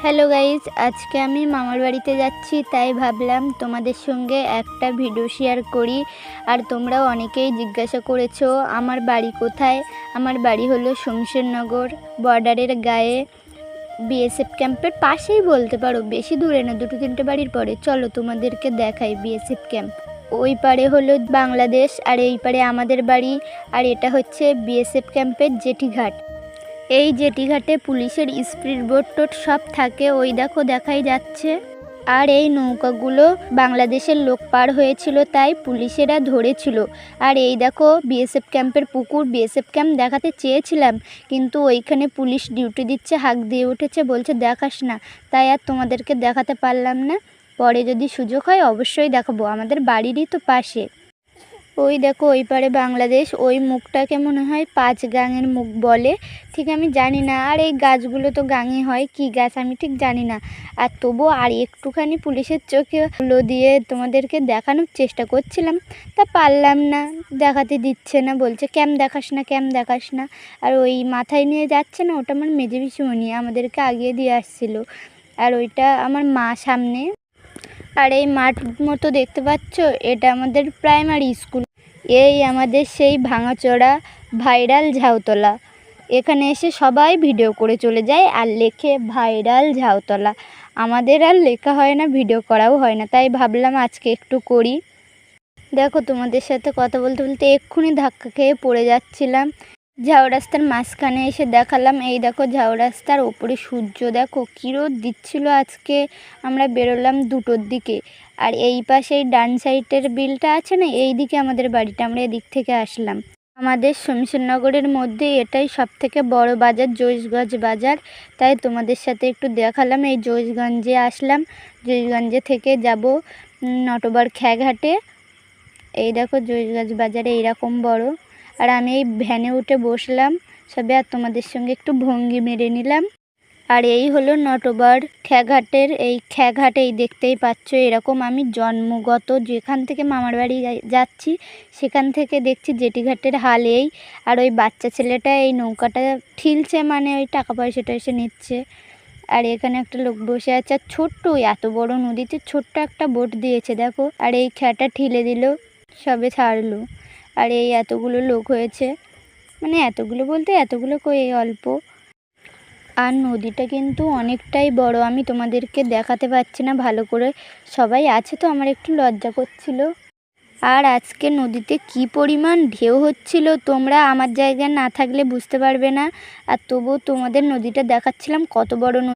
Hello guys, আজকে আমি মামার বাড়িতে যাচ্ছি, তাই ভাবলাম তোমাদের সঙ্গে একটা ভিডিও শেয়ার করি। আর তোমরাও অনেকেই জিজ্ঞাসা করেছো আমার বাড়ি কোথায়। আমার বাড়ি হলো শমশেরনগর বর্ডারের গায়ে, বিএসএফ ক্যাম্পের পাশেই বলতে পারো, বেশি দূরে না, 2-3টে বাড়ির পরে। চলো তোমাদেরকে দেখাই বিএসএফ ক্যাম্প। ওই পারে হলো বাংলাদেশ আর এই পারে আমাদের বাড়ি। আর এটা হচ্ছে বিএসএফ ক্যাম্পের জেটিঘাট। এই জেটিঘাটে পুলিশের স্পিড বোট টোট সব থাকে, ওই দেখো দেখাই যাচ্ছে। আর এই নৌকাগুলো বাংলাদেশের লোক পার হয়েছিল, তাই পুলিশেরা ধরেছিল। আর এই দেখো বিএসএফ ক্যাম্পের পুকুর। বিএসএফ ক্যাম্প দেখাতে চেয়েছিলাম, কিন্তু ওইখানে পুলিশ ডিউটি দিচ্ছে, হাঁক দিয়ে উঠেছে, বলছে দেখাস না, তাই আর তোমাদেরকে দেখাতে পারলাম না। পরে যদি সুযোগ হয় অবশ্যই দেখাবো, আমাদের বাড়িরই তো পাশে। ওই দেখো ওই পারে বাংলাদেশ। ওই মুখটাকে মনে হয় 5 গাঙের মুখ বলে, ঠিক আমি জানি না। আর এই গাছগুলো তো গাঙে হয়, কি গাছ আমি ঠিক জানি না। আর তবু আর একটুখানি পুলিশের চোখে হলো দিয়ে তোমাদেরকে দেখানোর চেষ্টা করছিলাম, তা পারলাম না, দেখাতে দিচ্ছে না, বলছে ক্যাম্প দেখাস না, ক্যাম্প দেখাস না। আর ওই মাথায় নিয়ে যাচ্ছে না, ওটা আমার মেজে পিসিমণি, আমাদেরকে আগিয়ে দিয়ে আসছিল। আর ওইটা আমার মা সামনে। আর এই মাঠ মতো দেখতে পাচ্ছ, এটা আমাদের প্রাইমারি স্কুল। এই আমাদের সেই ভাঙাচোরা ভাইরাল ঝাউতলা। এখানে এসে সবাই ভিডিও করে চলে যায় আর লেখে ভাইরাল ঝাউতলা। আমাদের আর লেখা হয় না, ভিডিও করাও হয় না, তাই ভাবলাম আজকে একটু করি। দেখো তোমাদের সাথে কথা বলতে বলতে এক্ষুনি ধাক্কা খেয়ে পড়ে যাচ্ছিলাম। ঝাউ রাস্তার মাঝখানে এসে দেখালাম, এই দেখো ঝাউ রাস্তার ওপরে সূর্য দেখো কী রোদ দিচ্ছিল আজকে। আমরা বেরোলাম 2টোর দিকে। আর এই পাশে ডান সাইডের বিলটা আছে না, এই দিকে আমাদের বাড়িটা, আমরা এদিক থেকে আসলাম। আমাদের শমশেরনগরের মধ্যে এটাই সবথেকে বড় বাজার, জয়ীশগঞ্জ বাজার। তাই তোমাদের সাথে একটু দেখালাম। এই জয়ীশগঞ্জে আসলাম, জয়ীশগঞ্জে থেকে যাব নটবর খেয়াঘাটে। এই দেখো জয়ীশগঞ্জ বাজারে এইরকম বড়। আর আমি এই ভ্যানে উঠে বসলাম সবে, আর তোমাদের সঙ্গে একটু ভঙ্গি মেরে নিলাম। আর এই হলো নটবর খেয়াঘাটের এই খেয়াঘাট, এই দেখতেই পাচ্ছ এরকম। আমি জন্মগত যেখান থেকে মামার বাড়ি যাচ্ছি সেখান থেকে দেখছি জেটিঘাটের হাল এই। আর ওই বাচ্চা ছেলেটা এই নৌকাটা ঠিলছে, মানে ওই টাকা পয়সাটা এসে নিচ্ছে। আর এখানে একটা লোক বসে আছে, আর ছোট্ট এত বড় নদীতে ছোট্ট একটা বোট দিয়েছে দেখো। আর এই খেয়াটা ঠিলে দিল, সবে ছাড়লো। আর এই এতগুলো লোক হয়েছে, মানে এতগুলো বলতে এতগুলো কই, অল্প। আর নদীটা কিন্তু অনেকটাই বড়, আমি তোমাদেরকে দেখাতে পারছি না ভালো করে, সবাই আছে তো আমার একটু লজ্জা করছিল। আর আজকে নদীতে কি পরিমাণ ঢেউ হচ্ছিল, তোমরা আমার জায়গায় না থাকলে বুঝতে পারবে না। আর তবুও তোমাদের নদীটা দেখাচ্ছিলাম, কত বড়